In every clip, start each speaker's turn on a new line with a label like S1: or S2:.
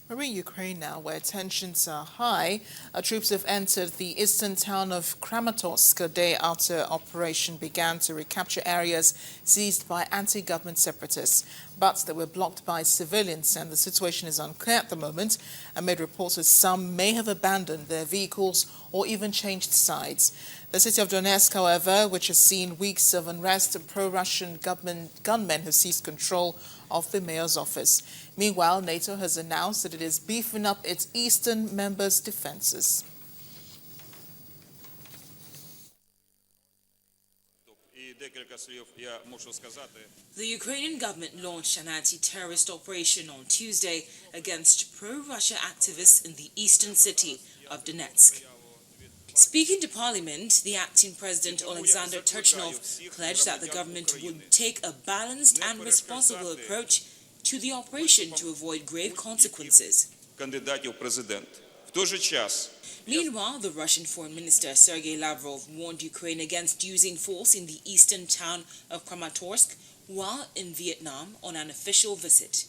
S1: We're in Ukraine now, where tensions are high. Troops have entered the eastern town of Kramatorsk a day after operation began to recapture areas seized by anti-government separatists. But they were blocked by civilians, and the situation is unclear at the moment, amid reports that some may have abandoned their vehicles or even changed sides. The city of Donetsk, however, which has seen weeks of unrest, pro-Russian gunmen have seized control of the mayor's office. Meanwhile, NATO has announced that it is beefing up its eastern members' defenses.
S2: The Ukrainian government launched an anti-terrorist operation on Tuesday against pro-Russia activists in the eastern city of Donetsk. Speaking to Parliament, the acting president Alexander Turchnov pledged that the government would take a balanced and responsible approach to the operation to avoid grave consequences. Meanwhile, the Russian Foreign Minister Sergei Lavrov warned Ukraine against using force in the eastern town of Kramatorsk while in Vietnam on an official visit.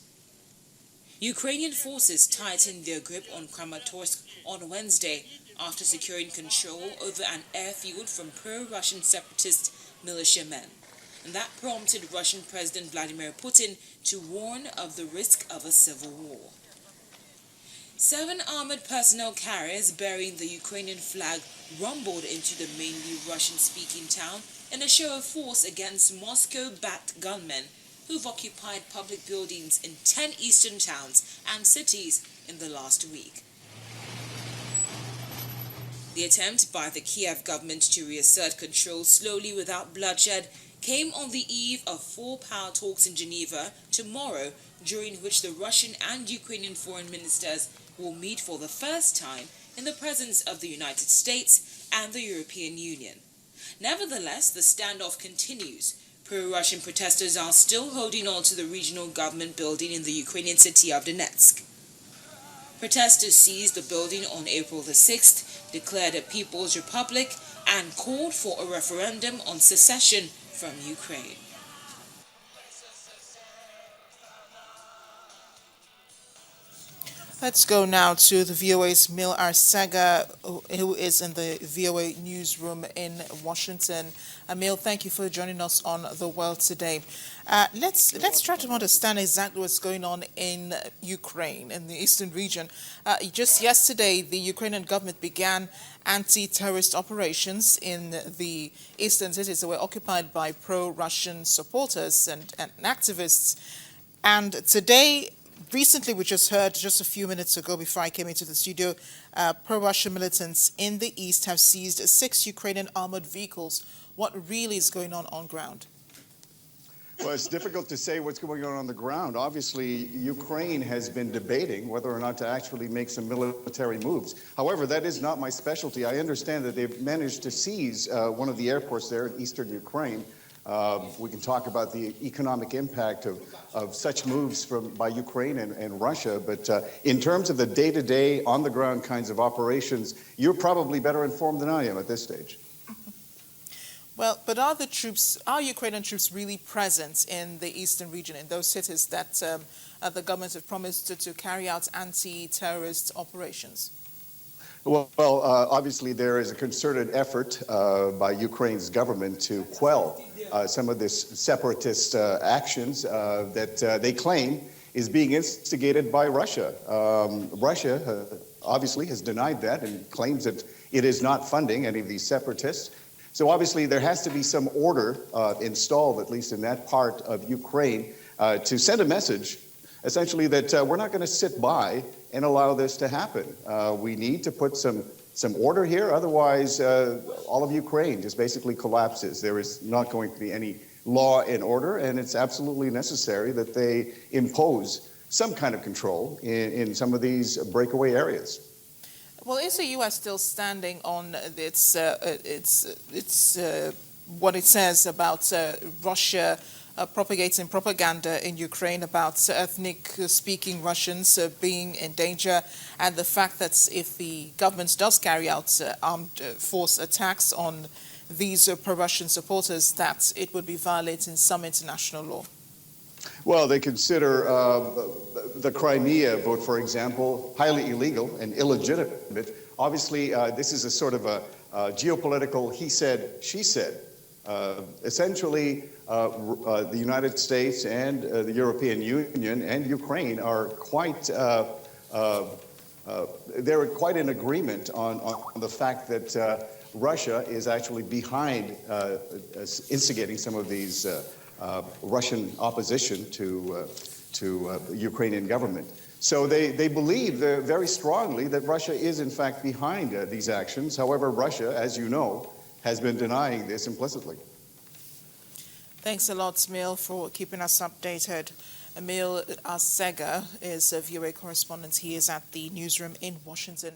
S2: Ukrainian forces tightened their grip on Kramatorsk on Wednesday after securing control over an airfield from pro-Russian separatist militiamen. And that prompted Russian President Vladimir Putin to warn of the risk of a civil war. 7 armored personnel carriers bearing the Ukrainian flag rumbled into the mainly Russian-speaking town in a show of force against Moscow-backed gunmen who've occupied public buildings in 10 eastern towns and cities in the last week. The attempt by the Kiev government to reassert control slowly without bloodshed came on the eve of 4 power talks in Geneva tomorrow, during which the Russian and Ukrainian foreign ministers will meet for the first time in the presence of the United States and the European Union. Nevertheless, the standoff continues. Pro-Russian protesters are still holding on to the regional government building in the Ukrainian city of Donetsk. Protesters seized the building on April the 6th, declared a People's Republic, and called for a referendum on secession from Ukraine.
S1: Let's go now to the VOA's Mil Arcega, who is in the VOA newsroom in Washington. Emil, thank you for joining us on The World Today. Let's try to understand exactly what's going on in Ukraine, in the eastern region. Just yesterday, the Ukrainian government began anti-terrorist operations in the eastern cities that were occupied by pro-Russian supporters and activists. And today, recently, we just heard, just a few minutes ago before I came into the studio, pro-Russian militants in the east have seized 6 Ukrainian armored vehicles. What really is going on ground?
S3: Well, it's difficult to say what's going on the ground. Obviously, Ukraine has been debating whether or not to actually make some military moves. However, that is not my specialty. I understand that they've managed to seize one of the airports there in eastern Ukraine. We can talk about the economic impact of such moves by Ukraine and Russia, but in terms of the day-to-day, on-the-ground kinds of operations, you're probably better informed than I am at this stage.
S1: Well, but are Ukrainian troops really present in the eastern region, in those cities that the government have promised to carry out anti-terrorist operations?
S3: Well, obviously there is a concerted effort by Ukraine's government to quell some of this separatist actions that they claim is being instigated by Russia. Russia obviously has denied that and claims that it is not funding any of these separatists. So obviously there has to be some order installed, at least in that part of Ukraine, to send a message, essentially, that we're not going to sit by and allow this to happen. We need to put some order here, otherwise all of Ukraine just basically collapses. There is not going to be any law and order, and it's absolutely necessary that they impose some kind of control in some of these breakaway areas.
S1: Well, is the U.S. still standing on its what it says about Russia propagating propaganda in Ukraine about ethnic-speaking Russians being in danger, and the fact that if the government does carry out armed force attacks on these pro-Russian supporters, that it would be violating some international law?
S3: Well, they consider the Crimea vote, for example, highly illegal and illegitimate. Obviously, this is a sort of a geopolitical he said, she said. Essentially, the United States and the European Union and Ukraine are quite they're quite in agreement on the fact that Russia is actually behind instigating some of these Russian opposition to the Ukrainian government. So they believe very strongly that Russia is in fact behind these actions. However, Russia, as you know, has been denying this implicitly.
S1: Thanks a lot, Smil, for keeping us updated. Emil Arcega is a VOA correspondent. He is at the newsroom in Washington.